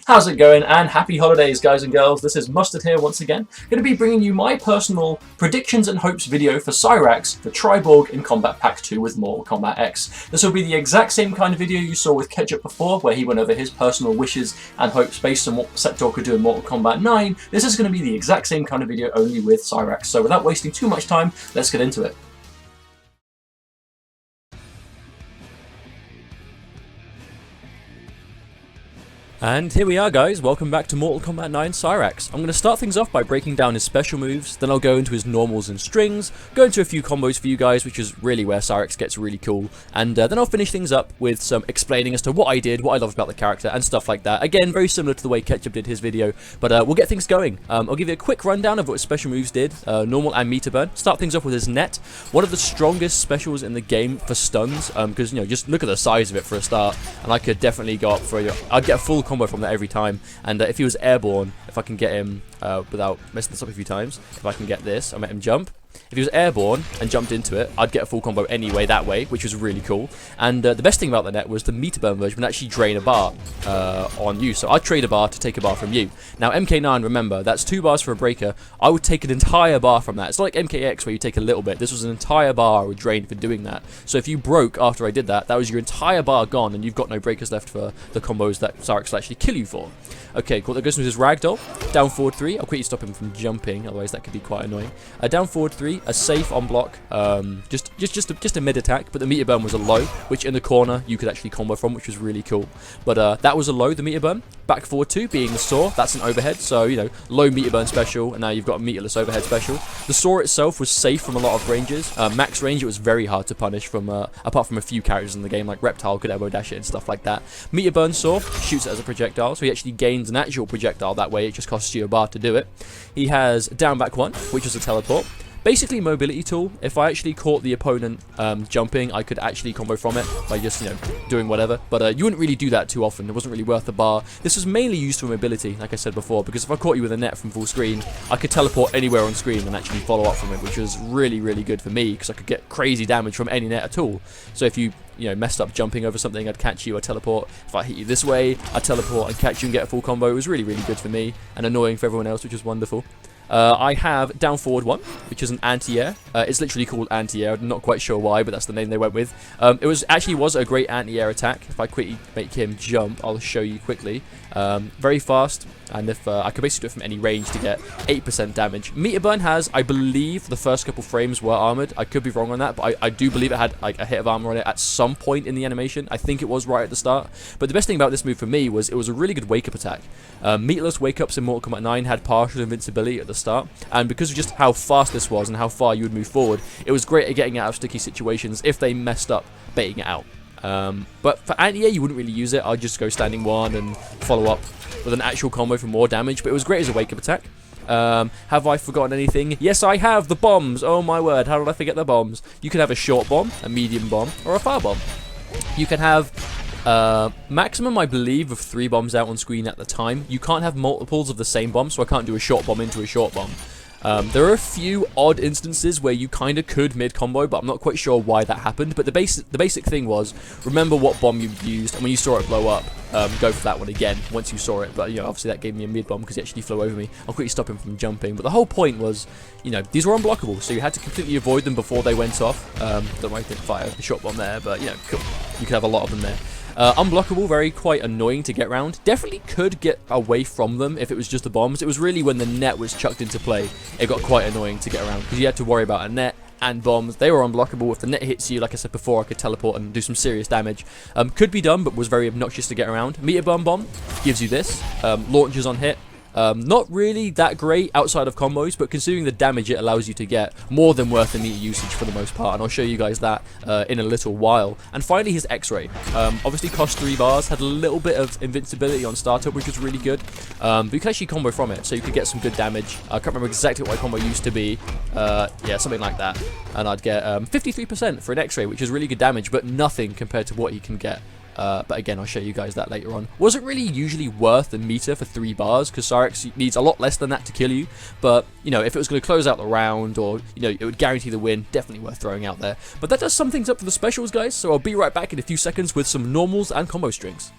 How's it going, and happy holidays, guys and girls. This is Mustard here once again. Going to be bringing you my personal predictions and hopes video for Cyrax, the Triborg in Combat Pack 2 with Mortal Kombat X. This will be the exact same kind of video you saw with Ketchup before, where he went over his personal wishes and hopes based on what Sector could do in Mortal Kombat 9. This is going to be the exact same kind of video, only with Cyrax. So without wasting too much time, let's get into it. And here we are, guys, welcome back to Mortal Kombat 9 Cyrax. I'm going to start things off by breaking down his special moves, then I'll go into his normals and strings, go into a few combos for you guys, which is really where Cyrax gets really cool, and then I'll finish things up with some explaining as to what I did, what I loved about the character, and stuff like that. Again, very similar to the way Ketchup did his video, but we'll get things going. I'll give you a quick rundown of what his special moves did, normal and meter burn. Start things off with his net, one of the strongest specials in the game for stuns, because, you know, just look at the size of it for a start, and I could definitely go up for, I'd get a full combo from that every time, and if he was airborne, if I can get him without messing this up a few times, if I can get this, I let him jump. If he was airborne and jumped into it, I'd get a full combo anyway that way, which was really cool. And the best thing about the net was the meter burn version would actually drain a bar on you. So I'd trade a bar to take a bar from you. Now MK9, remember, that's 2 bars for a breaker. I would take an entire bar from that. It's not like MKX where you take a little bit. This was an entire bar I would drain for doing that. So if you broke after I did that, that was your entire bar gone, and you've got no breakers left for the combos that Cyrax will actually kill you for. Okay, cool. That goes into his ragdoll. Down forward 3. I'll quickly stop him from jumping, otherwise that could be quite annoying. Down forward 3. A safe on block, just a mid attack, but the meter burn was a low, which in the corner you could actually combo from, which was really cool. But that was a low, the meter burn. Back forward 2 being the saw, that's an overhead, so you know, low meter burn special, and now you've got a meterless overhead special. The saw itself was safe from a lot of ranges. Max range, it was very hard to punish from apart from a few characters in the game, like Reptile could elbow dash it and stuff like that. Meter burn saw shoots it as a projectile, so he actually gains an actual projectile that way. It just costs you a bar to do it. He has down back 1, which is a teleport. Basically mobility tool. If I actually caught the opponent jumping, I could actually combo from it by just, you know, doing whatever. But you wouldn't really do that too often. It wasn't really worth the bar. This was mainly used for mobility, like I said before, because if I caught you with a net from full screen, I could teleport anywhere on screen and actually follow up from it, which was really, really good for me, because I could get crazy damage from any net at all. So if you messed up jumping over something, I'd catch you, I'd teleport. If I hit you this way, I'd teleport and catch you and get a full combo. It was really, really good for me, and annoying for everyone else, which was wonderful. I have down forward 1, which is an anti-air. It's literally called anti-air. I'm not quite sure why, but that's the name they went with. It was a great anti-air attack. If I quickly make him jump, I'll show you quickly. Very fast, and if I could basically do it from any range to get 8% damage. Meter burn has, I believe, the first couple frames were armored. I could be wrong on that, but I do believe it had like a hit of armor on it at some point in the animation. I think it was right at the start. But the best thing about this move for me was it was a really good wake-up attack. Meterless wake-ups in Mortal Kombat 9 had partial invincibility at the start, and because of just how fast this was and how far you would move forward, it was great at getting out of sticky situations if they messed up baiting it out. But for anti-air, you wouldn't really use it. I'd just go standing 1 and follow up with an actual combo for more damage, but it was great as a wake-up attack. Have I forgotten anything? Yes, I have! The bombs! Oh my word, how did I forget the bombs? You can have a short bomb, a medium bomb, or a far bomb. You can have maximum, I believe, of 3 bombs out on screen at the time. You can't have multiples of the same bomb, so I can't do a short bomb into a short bomb. There are a few odd instances where you kind of could mid-combo, but I'm not quite sure why that happened. But the basic thing was, remember what bomb you used, and when you saw it blow up, go for that one again once you saw it. But, you know, obviously that gave me a mid-bomb because he actually flew over me. I'll quickly stop him from jumping. But the whole point was, you know, these were unblockable, so you had to completely avoid them before they went off. Don't worry, I didn't fire the short bomb there, but, you know, cool. You could have a lot of them there. Unblockable, very quite annoying to get around. Definitely could get away from them if it was just the bombs. It was really when the net was chucked into play, it got quite annoying to get around, because you had to worry about a net and bombs. They were unblockable. If the net hits you, like I said before, I could teleport and do some serious damage. Could be done, but was very obnoxious to get around. Meter burn bomb gives you this. Launches on hit. Not really that great outside of combos, but considering the damage it allows you to get, more than worth the meter usage for the most part, and I'll show you guys that in a little while. And finally, his X-ray. Obviously cost 3 bars, had a little bit of invincibility on startup, which was really good, but you could actually combo from it, so you could get some good damage. I can't remember exactly what my combo used to be, yeah, something like that, and I'd get 53% for an X-ray, which is really good damage, but nothing compared to what he can get. But again, I'll show you guys that later on. Wasn't really usually worth the meter for 3 bars, because Cyrax needs a lot less than that to kill you. But, you know, if it was going to close out the round, or, you know, it would guarantee the win, definitely worth throwing out there. But that does sum things up for the specials, guys, so I'll be right back in a few seconds with some normals and combo strings.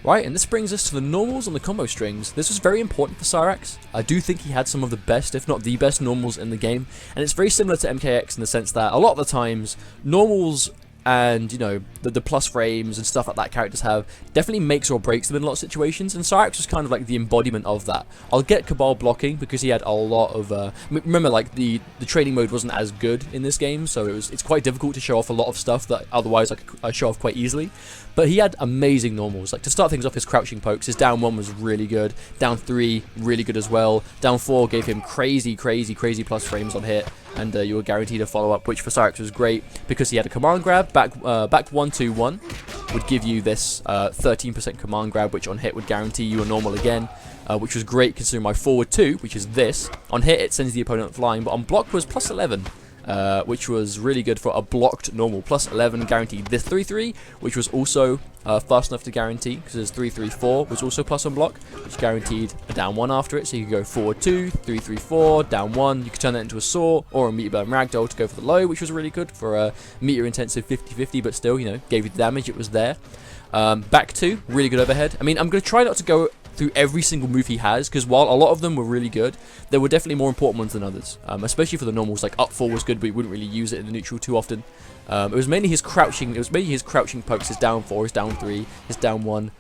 Right, and this brings us to the normals on the combo strings. This was very important for Cyrax. I do think he had some of the best, if not the best, normals in the game. And it's very similar to MKX in the sense that a lot of the times, normals and, you know, the plus frames and stuff like that characters have definitely makes or breaks them in a lot of situations, and Cyrax was kind of like the embodiment of that. I'll get Cabal blocking because he had a lot of remember, like the training mode wasn't as good in this game, so it's quite difficult to show off a lot of stuff that otherwise I show off quite easily. But he had amazing normals. Like, to start things off, his crouching pokes, his down 1 was really good, down 3 really good as well, down 4 gave him crazy plus frames on hit, and you were guaranteed a follow-up, which for Cyrax was great because he had a command grab. Back 1-2-1 would give you this 13% command grab, which on hit would guarantee you a normal again, which was great considering my forward 2, which is this. On hit it sends the opponent flying, but on block was plus 11. Which was really good for a blocked normal. Plus 11 guaranteed this 3-3, which was also fast enough to guarantee, because his 3-3-4 was also plus on block, which guaranteed a down 1 after it. So you could go forward 2, 3-3-4, down 1. You could turn that into a saw or a meteor burn ragdoll to go for the low, which was really good for a meteor intensive 50-50, but still, you know, gave you the damage. It was there. Back 2, really good overhead. I mean, I'm going to try not to go through every single move he has, because while a lot of them were really good, there were definitely more important ones than others, especially for the normals. Like up 4 was good, but you wouldn't really use it in the neutral too often. It was mainly his crouching pokes, his down 4, his down 3, his down 1,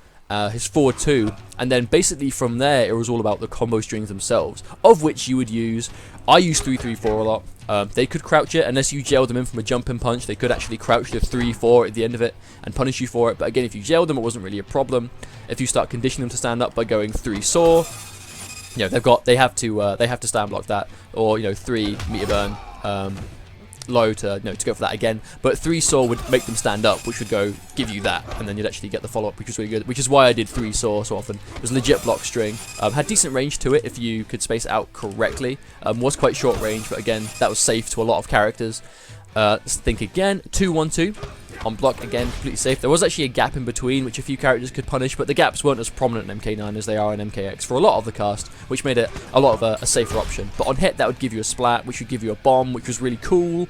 his forward 2, and then basically from there it was all about the combo strings themselves, of which you would use. I use 3-3-4 a lot. They could crouch it unless you jailed them in from a jump and punch. They could actually crouch the 3-4 at the end of it and punish you for it. But again, if you jailed them, it wasn't really a problem. If you start conditioning them to stand up by going 3 saw, you know, they have to stand block that, or, you know, 3 meteor burn low to go for that again. But 3 saw would make them stand up, which would go give you that, and then you'd actually get the follow up, which was really good. Which is why I did 3 saw so often. It was a legit block string. Had decent range to it if you could space it out correctly. Was quite short range, but again, that was safe to a lot of characters. Let's think again. 2-1-2 on block, again, completely safe. There was actually a gap in between, which a few characters could punish, but the gaps weren't as prominent in MK9 as they are in MKX for a lot of the cast, which made it a lot of a safer option. But on hit, that would give you a splat, which would give you a bomb, which was really cool.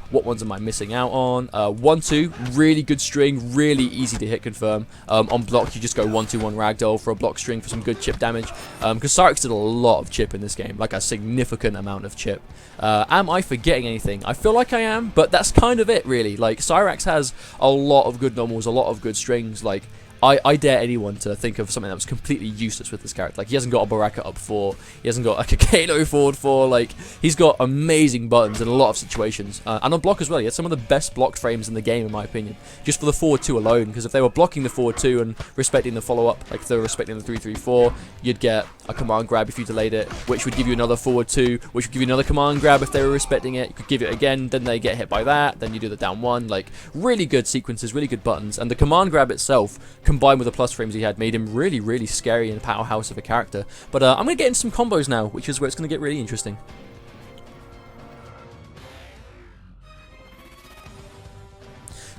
What ones am I missing out on? 1-2, really good string, really easy to hit confirm. On block, you just go 1-2-1 ragdoll for a block string for some good chip damage. Because Cyrax did a lot of chip in this game, like a significant amount of chip. Am I forgetting anything? I feel like I am, but that's kind of it, really. Like, Cyrax has a lot of good normals, a lot of good strings. Like, I dare anyone to think of something that was completely useless with this character. Like, he hasn't got a Baraka up 4, he hasn't got like a Kano forward 4, like, he's got amazing buttons in a lot of situations. And on block as well, he had some of the best blocked frames in the game, in my opinion, just for the forward 2 alone, because if they were blocking the forward 2 and respecting the follow-up, like if they were respecting the 3-3-4, you'd get a command grab if you delayed it, which would give you another forward 2, which would give you another command grab if they were respecting it. You could give it again, then they get hit by that, then you do the down 1, like, really good sequences, really good buttons, and the command grab itself, combined with the plus frames he had, made him really scary and a powerhouse of a character. But I'm going to get into some combos now, which is where it's going to get really interesting.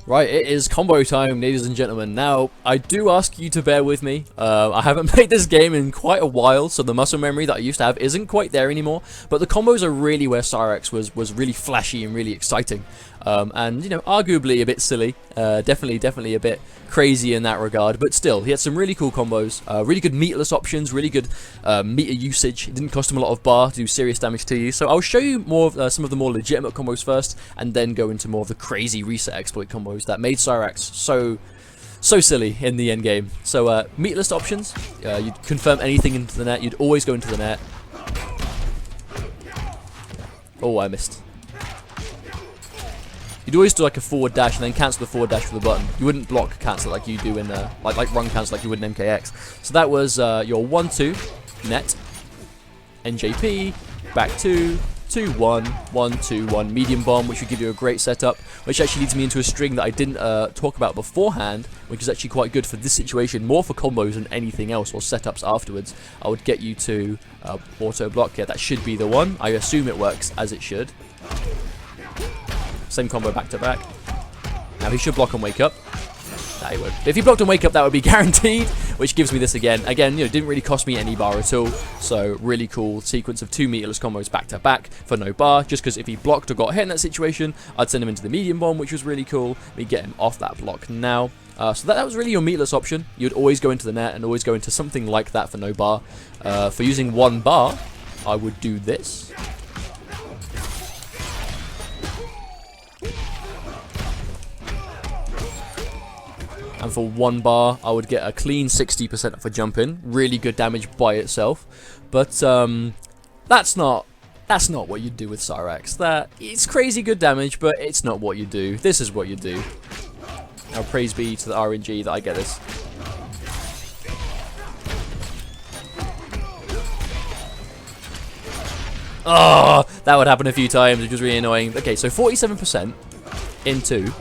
Right, it is combo time, ladies and gentlemen. Now, I do ask you to bear with me. I haven't played this game in quite a while, so the muscle memory that I used to have isn't quite there anymore. But the combos are really where Cyrax was really flashy and really exciting. And, you know, arguably a bit silly. Definitely a bit crazy in that regard. But still, he had some really cool combos. Really good meterless options, really good meter usage. It didn't cost him a lot of bar to do serious damage to you. So I'll show you more of some of the more legitimate combos first, and then go into more of the crazy reset exploit combos that made Cyrax so silly in the end game. So meterless options, you'd confirm anything into the net. You'd always go into the net. Oh, I missed. You'd always do like a forward dash and then cancel the forward dash with the button. You wouldn't block cancel like you do in like run cancel like you would in MKX. So that was your 1-2 net, NJP, back 2, 2-1, 1-2-1 medium bomb, which would give you a great setup, which actually leads me into a string that I didn't talk about beforehand, which is actually quite good for this situation, more for combos than anything else, or setups afterwards. I would get you to auto block. Yeah, that should be the one. I assume it works as it should. Same combo back to back. Now he should block and wake up. Nah, he would. If he blocked and wake up, that would be guaranteed, which gives me this again. Again, you know, didn't really cost me any bar at all. So really cool sequence of 2 meterless combos back to back for no bar, just because if he blocked or got hit in that situation, I'd send him into the medium bomb, which was really cool. We get him off that block now. So that was really your meatless option. You'd always go into the net and always go into something like that for no bar. For using 1 bar, I would do this. And for 1 bar, I would get a clean 60% for jump in. Really good damage by itself. But that's not what you do with Cyrax. It's crazy good damage, but it's not what you do. This is what you do. Now praise be to the RNG that I get this. Oh, that would happen a few times, which was really annoying. Okay, so 47% into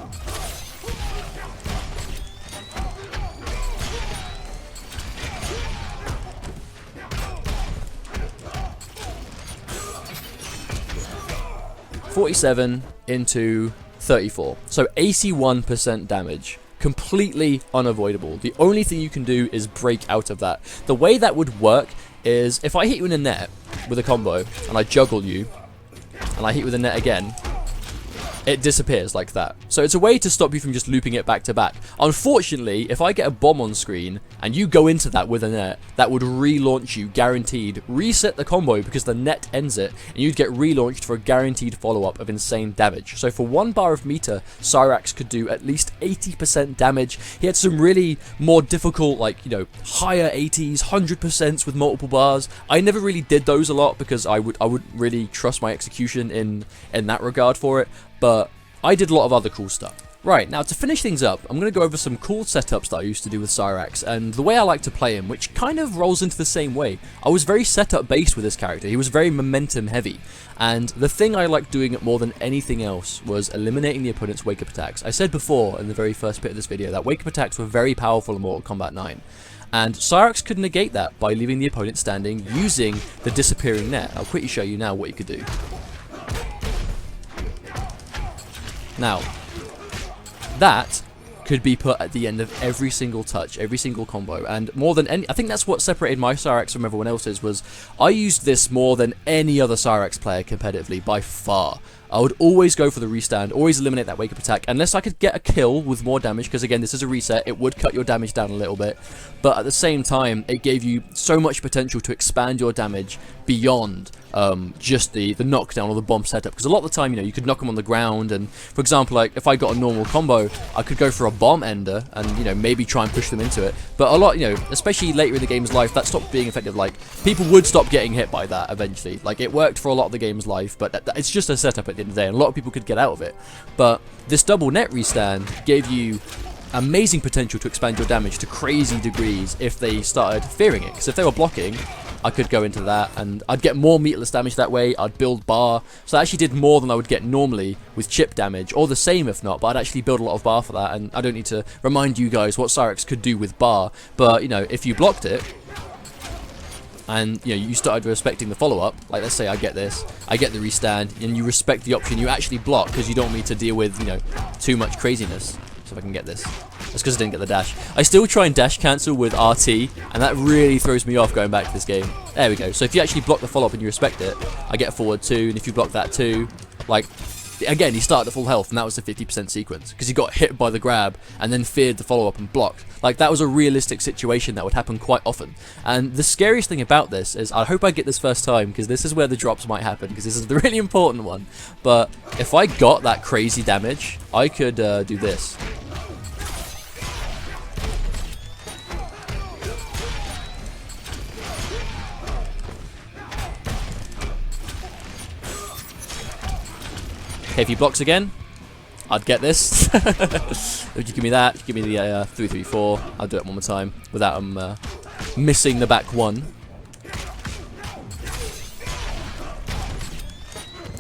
47 into 34. So 81% damage. Completely unavoidable. The only thing you can do is break out of that. The way that would work is if I hit you in the net with a combo and I juggle you and I hit you with a net again, it disappears like that. So it's a way to stop you from just looping it back to back. Unfortunately, if I get a bomb on screen and you go into that with a net, that would relaunch you guaranteed, reset the combo because the net ends it, and you'd get relaunched for a guaranteed follow-up of insane damage. So for 1 bar of meter, Cyrax could do at least 80% damage. He had some really more difficult, like, you know, higher 80s, 100% with multiple bars. I never really did those a lot because I would really trust my execution in that regard for it. But I did a lot of other cool stuff. Right, now to finish things up, I'm going to go over some cool setups that I used to do with Cyrax, and the way I like to play him, which kind of rolls into the same way. I was very setup based with this character. He was very momentum heavy, and the thing I liked doing more than anything else was eliminating the opponent's wake-up attacks. I said before in the very first bit of this video that wake-up attacks were very powerful in Mortal Kombat 9. And Cyrax could negate that by leaving the opponent standing using the disappearing net. I'll quickly show you now what he could do. Now, that could be put at the end of every single touch, every single combo, and more than any, I think that's what separated my Cyrax from everyone else's, was I used this more than any other Cyrax player competitively, by far. I would always go for the restand, always eliminate that wake-up attack, unless I could get a kill with more damage, because again, this is a reset, it would cut your damage down a little bit, but at the same time, it gave you so much potential to expand your damage beyond just the knockdown or the bomb setup, because a lot of the time, you know, you could knock them on the ground, and for example, like, if I got a normal combo, I could go for a bomb ender, and, you know, maybe try and push them into it, but a lot, you know, especially later in the game's life, that stopped being effective. Like, people would stop getting hit by that eventually. Like, it worked for a lot of the game's life, but it's just a setup at the end of the day, and a lot of people could get out of it. But this double net restand gave you amazing potential to expand your damage to crazy degrees if they started fearing it, because if they were blocking, I could go into that and I'd get more meatless damage that way. I'd build bar, so I actually did more than I would get normally with chip damage, or the same if not, but I'd actually build a lot of bar for that. And I don't need to remind you guys what Cyrax could do with bar, but, you know, if you blocked it and, you know, you started respecting the follow-up, like, let's say I get this, I get the restand, and you respect the option, you actually block because you don't want me to deal with, you know, too much craziness. So if I can get this. That's because I didn't get the dash. I still try and dash cancel with RT, and that really throws me off going back to this game. There we go. So if you actually block the follow-up and you respect it, I get a forward 2, and if you block that too, like, again, he started at full health, and that was the 50% sequence, because he got hit by the grab, and then feared the follow-up and blocked. Like, that was a realistic situation that would happen quite often. And the scariest thing about this is, I hope I get this first time, because this is where the drops might happen, because this is the really important one. But if I got that crazy damage, I could do this. Okay, if he blocks again, I'd get this. Would you give me that? Give me the 3-3-4. I'll do it one more time without him missing the back one.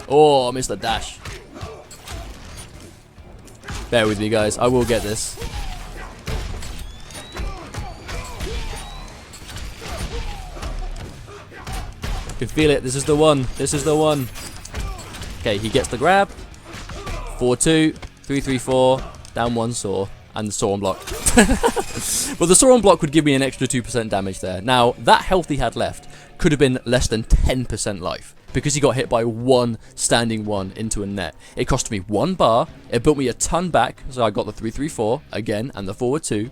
Oh, I missed the dash. Bear with me, guys. I will get this. I can feel it. This is the one. This is the one. Okay, he gets the grab. 4-2, 3-3-4, down 1 saw. and the saw on block. Well, the saw on block would give me an extra 2% damage there. Now, that health he had left could have been less than 10% life, because he got hit by one standing one into a net. It cost me 1 bar, it built me a ton back, so I got the 3-3-4 again, and the forward 2,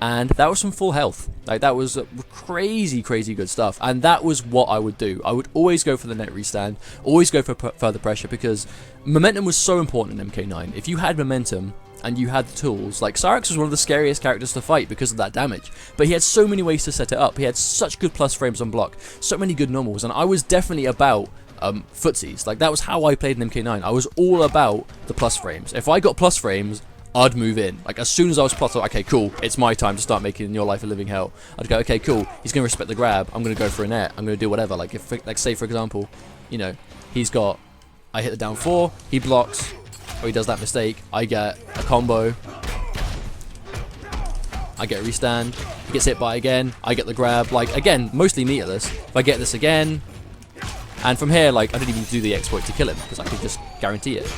and that was some full health. Like, that was crazy, crazy good stuff, and that was what I would do. I would always go for the net restand, always go for further pressure, because momentum was so important in MK9. If you had momentum, and you had the tools, like Cyrax was one of the scariest characters to fight because of that damage, but he had so many ways to set it up. He had such good plus frames on block, so many good normals, and I was definitely about footsies. Like, that was how I played in MK9. I was all about the plus frames. If I got plus frames, I'd move in. Like, as soon as I was plus, okay, cool, it's my time to start making your life a living hell. I'd go, okay, cool, he's going to respect the grab, I'm going to go for a net, I'm going to do whatever. Like, if, like, say for example, you know, I hit the down 4, he blocks, or he does that mistake, I get a combo, I get a restand, he gets hit by again, I get the grab, like, again, mostly meterless. If I get this again, and from here, like, I didn't even do the exploit to kill him, because I could just guarantee it.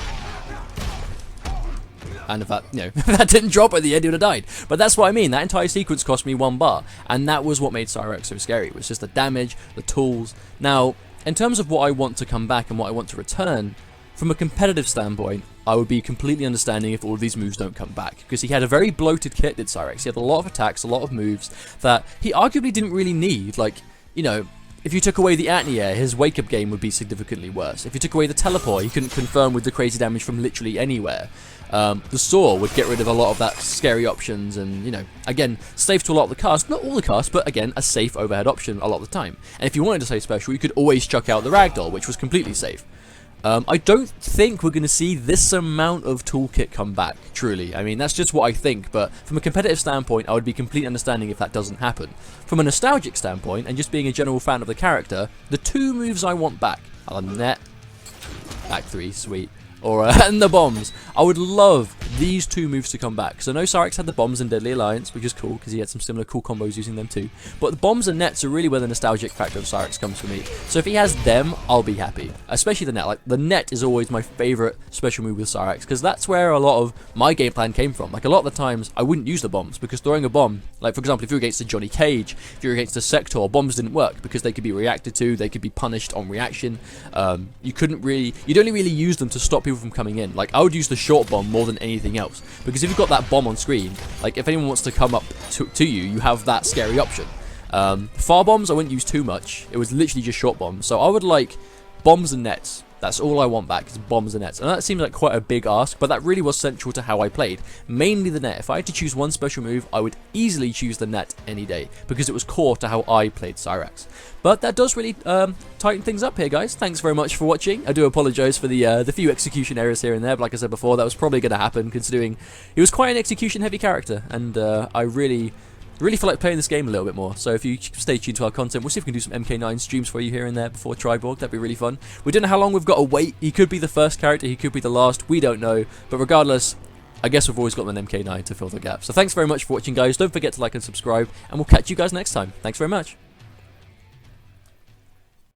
And if that, you know, if that didn't drop at the end, he would have died. But that's what I mean, that entire sequence cost me 1 bar, and that was what made Cyrax so scary. It was just the damage, the tools. Now, in terms of what I want to come back and what I want to return, from a competitive standpoint, I would be completely understanding if all of these moves don't come back, because he had a very bloated kit, did Cyrax. He had a lot of attacks, a lot of moves that he arguably didn't really need. Like, you know, if you took away the Atnea, his wake-up game would be significantly worse. If you took away the teleport, he couldn't confirm with the crazy damage from literally anywhere. The saw would get rid of a lot of that scary options and, you know, again, safe to a lot of the cast. Not all the cast, but again, a safe overhead option a lot of the time. And if you wanted to say special, you could always chuck out the ragdoll, which was completely safe. I don't think we're going to see this amount of toolkit come back, truly. I mean, that's just what I think, but from a competitive standpoint, I would be completely understanding if that doesn't happen. From a nostalgic standpoint, and just being a general fan of the character, the 2 moves I want back are the net, back 3, sweet, or and the bombs. I would love these 2 moves to come back. So I know Cyrax had the bombs in Deadly Alliance, which is cool, because he had some similar cool combos using them too. But the bombs and nets are really where the nostalgic factor of Cyrax comes for me. So if he has them, I'll be happy. Especially the net. Like, the net is always my favourite special move with Cyrax, because that's where a lot of my game plan came from. Like, a lot of the times, I wouldn't use the bombs, because throwing a bomb, like for example, if you're against a Johnny Cage, if you're against a Sector, bombs didn't work, because they could be reacted to, they could be punished on reaction. You'd only really use them to stop people from coming in. Like, I would use the short bomb more than anything else, because if you've got that bomb on screen, like, if anyone wants to come up to you, you have that scary option. Far bombs I wouldn't use too much. It was literally just short bombs. So I would like bombs and nets. That's all I want back, is bombs and nets. And that seems like quite a big ask, but that really was central to how I played. Mainly the net. If I had to choose one special move, I would easily choose the net any day, because it was core to how I played Cyrax. But that does really tighten things up here, guys. Thanks very much for watching. I do apologise for the few execution errors here and there, but like I said before, that was probably going to happen, considering he was quite an execution-heavy character, and I really feel like playing this game a little bit more. So if you stay tuned to our content, we'll see if we can do some MK9 streams for you here and there before Triborg. That'd be really fun. We don't know how long we've got to wait. He could be the first character, he could be the last, we don't know. But regardless, I guess we've always got an MK9 to fill the gap. So thanks very much for watching, guys. Don't forget to like and subscribe, and we'll catch you guys next time. Thanks very much.